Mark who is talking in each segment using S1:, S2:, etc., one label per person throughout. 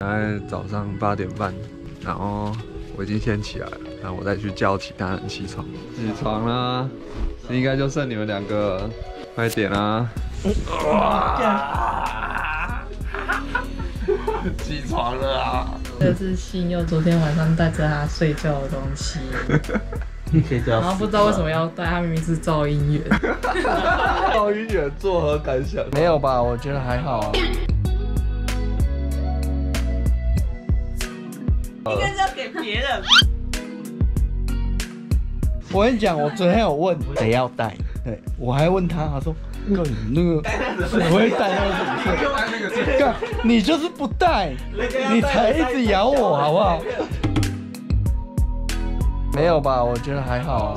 S1: 现在早上8点半，然后我已经先起来了，然后我再去叫其他人起床。起床啦，应该就剩你们2个，快点啦！起床了啊！
S2: 这是信佑昨天晚上带着他睡觉的东西，然后不知道为什么要带，他明明是噪音源。
S1: 噪音源作何感想？
S3: 没有吧？我觉得还好啊。
S4: 应该是要给别人。
S3: 我跟你讲，我昨天有问谁要带，对我还问他，他说哥你那个谁会带那个什么？干你就是不带，你才一直咬我好不好？没有吧？我觉得还好啊。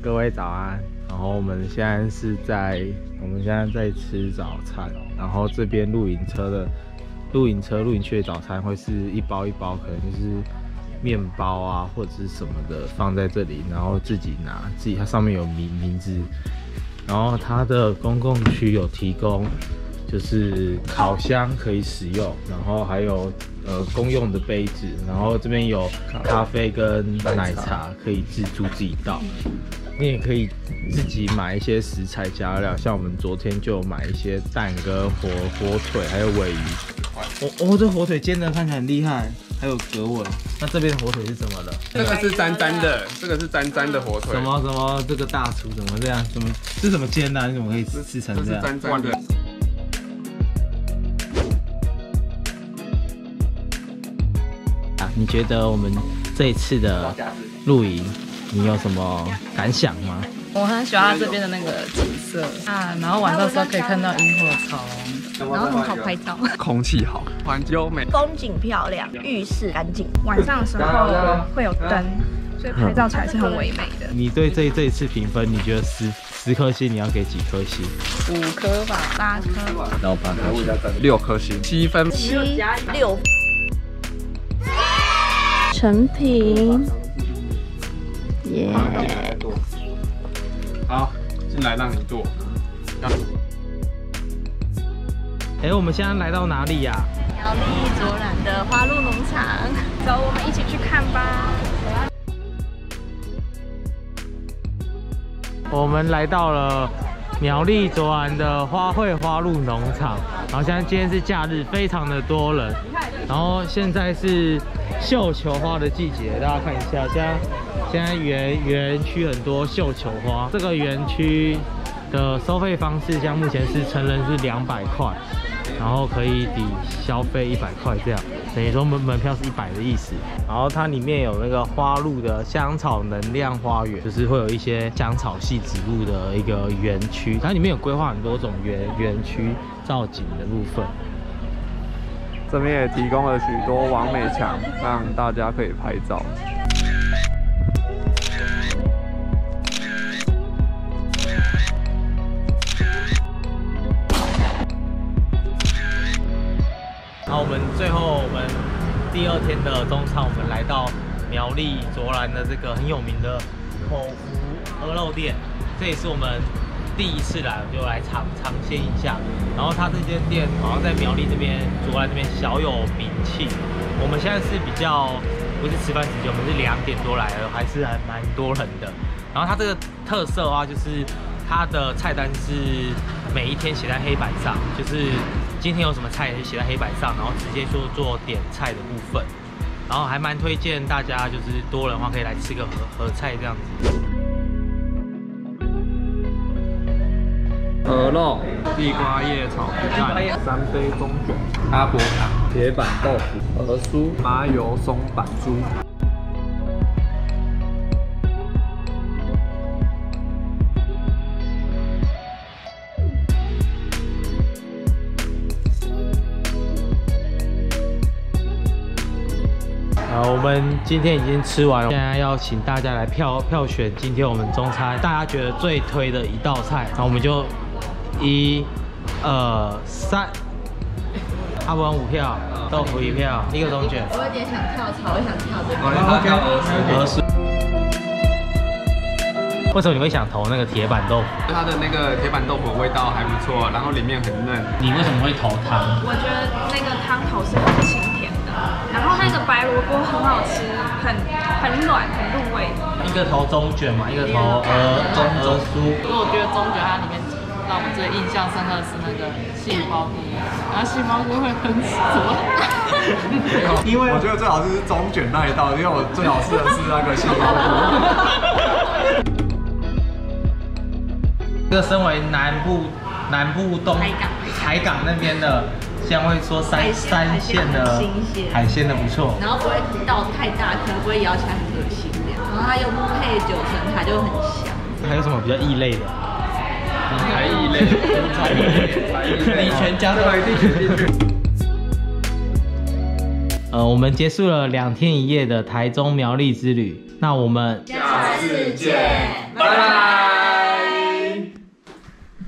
S5: 各位早安，然后我们现在在吃早餐，然后这边露营区的早餐会是一包一包，可能就是面包啊或者是什么的放在这里，然后自己拿，它上面有名字，然后它的公共区有提供就是烤箱可以使用，然后还有公用的杯子，然后这边有咖啡跟奶茶可以自己倒。你也可以自己买一些食材加料，像我们昨天就买一些蛋跟火腿，还有尾鱼。这火腿煎的看起来很厉害，还有格纹。那这边的火腿是怎么了？
S1: 这个是沾的，这个是沾的火腿。
S5: 什么？这个大厨怎么这样？是怎么煎的啊？你怎么可以吃成这样？
S1: 是沾的。
S5: 你觉得我们这一次的露营？你有什么感想吗？
S2: 我很喜欢它这边的那个景色啊，然后晚上的时候可以看到萤火虫，
S6: 然后很好拍照，
S1: 空气好，环境优美，
S6: 风景漂亮，浴室干净。晚上的时候会有灯，所以拍照起来是很唯美的。
S5: 你对这一次评分，你觉得10颗星你要给几颗星
S2: ？5颗吧，8颗，
S5: 然后8颗星
S1: ，6颗星，7分
S6: ，7、6。成品。耶！
S1: 好，进来让你剁。
S5: 我们现在来到哪里呀？
S6: 苗栗卓兰的花鹿农场，走，我们一起去看吧。
S5: 我们来到了苗栗卓兰的花鹿农场，然后今天是假日，非常的多人，然后现在是绣球花的季节，大家看一下，现在园区很多绣球花，这个园区的收费方式，像目前是成人是200块，然后可以抵消费100块，这样等于说门票是100的意思。然后它里面有那个花鹿的香草能量花园，就是会有一些香草系植物的一个园区，它里面有规划很多种园区造景的部分。
S1: 这边也提供了许多网美墙，让大家可以拍照。
S5: 好，我们第2天的中餐，我们来到苗栗卓兰的这个很有名的口福鹅肉店，这也是我们第1次来，就来尝鲜一下。然后它这间店好像在苗栗这边、卓兰这边小有名气。我们现在是比较不是吃饭时间，我们是2点多来了，还蛮多人的。然后它这个特色啊，就是它的菜单是每一天写在黑板上，就是今天有什么菜也写在黑板上，然后直接就做点菜的部分。然后还蛮推荐大家，就是多人的话可以来吃个合菜这样子。
S1: 鹅肉、地瓜叶炒皮蛋、3杯中卷、阿伯塔、铁板豆腐、鹅酥、麻油松板猪。
S5: 我们今天已经吃完了，现在要请大家来票选今天我们中餐大家觉得最推的一道菜，然后我们就1、2、3，阿文5票，豆腐1票，1个中卷。
S6: 我有点想跳槽，我想跳这个。
S5: 鹅酥。为什么你会想投那个铁板豆腐？
S1: 它的那个铁板豆腐味道还不错，然后里面很嫩。
S5: 你为什么会投汤？
S6: 我觉得那个汤头是很清甜的，然后那个白萝卜很好吃，很软，很入味。
S5: 一个投中卷嘛，一个投中酥。
S2: 可是我觉得中卷它里面让我最印象深刻的是那个杏鲍菇，然后杏鲍菇会喷什么？
S1: 因为我觉得最好是中卷那一道，因为我最好吃的是那个杏鲍菇。
S5: 这个身为南部海港那边的，像会说三线的海鲜的不错，
S4: 然后不会到太大颗，不会咬起来很恶心这样，然后它又配9层塔就很香。
S5: 还有什么比较异类的？
S1: 才异类，
S3: 你全家都一定选进去。
S5: 我们结束了2天1夜的台中苗栗之旅，那我们
S1: 下次见，拜拜。